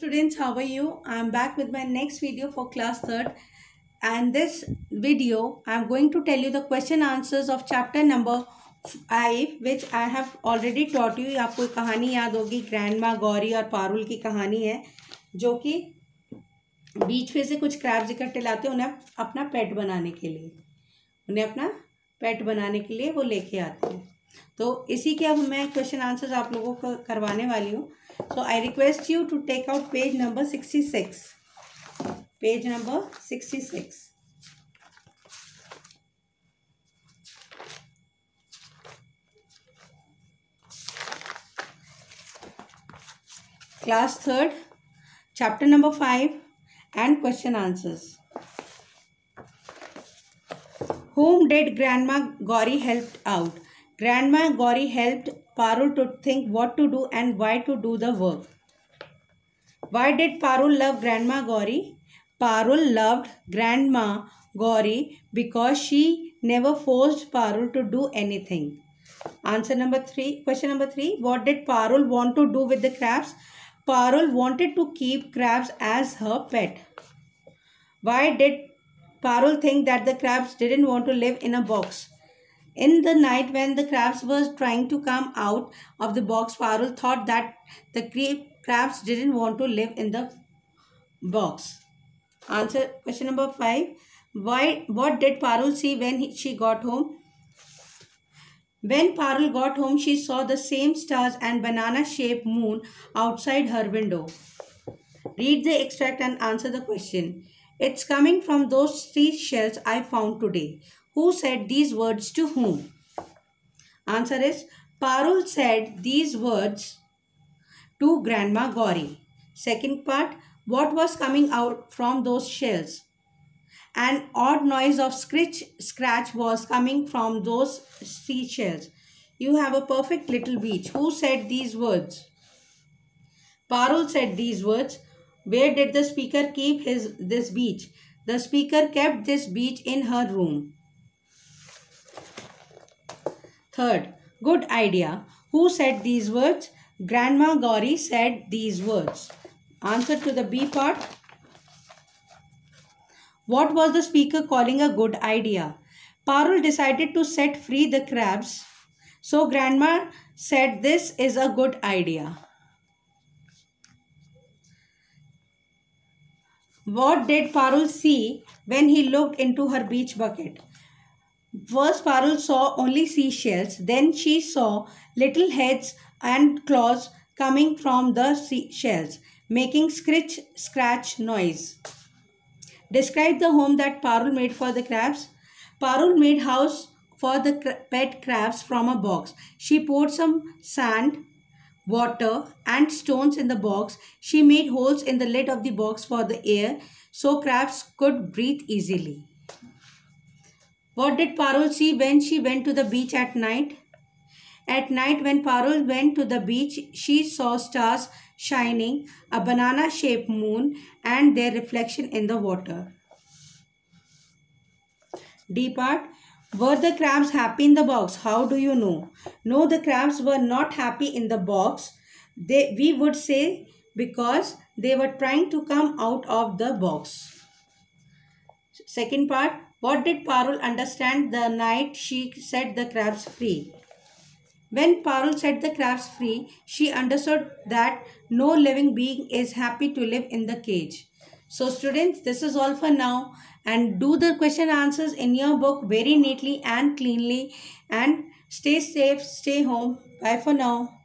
Students, how are you? I'm back with my next video for class 3rd, and this video I'm going to tell you the question answers of chapter number 5 which I have already taught you. आपको कहानी याद होगी, grandma Gauri और पारुल की कहानी है जो कि बीच में से कुछ क्रैब्स इकट्ठे लाते हैं उन्हें अपना पेट बनाने के लिए वो लेके आते हैं। तो इसी के अब मैं क्वेश्चन आंसर्स आप लोगों को करवाने वाली हूँ। So I request you to take out page number 66. Page number 66. Class 3rd, chapter number 5 and question answers. Whom did Grandma Gauri help out? Grandma Gauri helped Parul to think what to do and why to do the work. Why did Parul love Grandma Gauri? Parul loved Grandma Gauri because she never forced Parul to do anything. Answer number 3. Question number 3. What did Parul want to do with the crabs? Parul wanted to keep crabs as her pet. Why did Parul think that the crabs didn't want to live in a box? In the night when the crabs were trying to come out of the box, Parul thought that the crabs didn't want to live in the box. Answer question number 5. What did Parul see when she got home? When Parul got home, she saw the same stars and banana-shaped moon outside her window. Read the extract and answer the question. It's coming from those 3 shells I found today. Who said these words to whom? Answer is Parul said these words to Grandma Gauri. Second part, what was coming out from those shells? An odd noise of scratch was coming from those seashells. You have a perfect little beach. Who said these words? Parul said these words. Where did the speaker keep this beach? The speaker kept this beach in her room. Third, good idea. Who said these words? Grandma Gauri said these words. Answer to the B part. What was the speaker calling a good idea? Parul decided to set free the crabs. So Grandma said this is a good idea. What did Parul see when he looked into her beach bucket? First, Parul saw only seashells. Then she saw little heads and claws coming from the seashells, making scratch noise. Describe the home that Parul made for the crabs. Parul made house for the pet crabs from a box. She poured some sand, water and stones in the box. She made holes in the lid of the box for the air so crabs could breathe easily. What did Parul see when she went to the beach at night? At night when Parul went to the beach, she saw stars shining, a banana-shaped moon and their reflection in the water. D part. Were the crabs happy in the box? How do you know? No, the crabs were not happy in the box. We would say because they were trying to come out of the box. Second part. What did Parul understand the night she set the crabs free? When Parul set the crabs free, she understood that no living being is happy to live in the cage. So students, this is all for now, and do the question answers in your book very neatly and cleanly, and stay safe, stay home. Bye for now.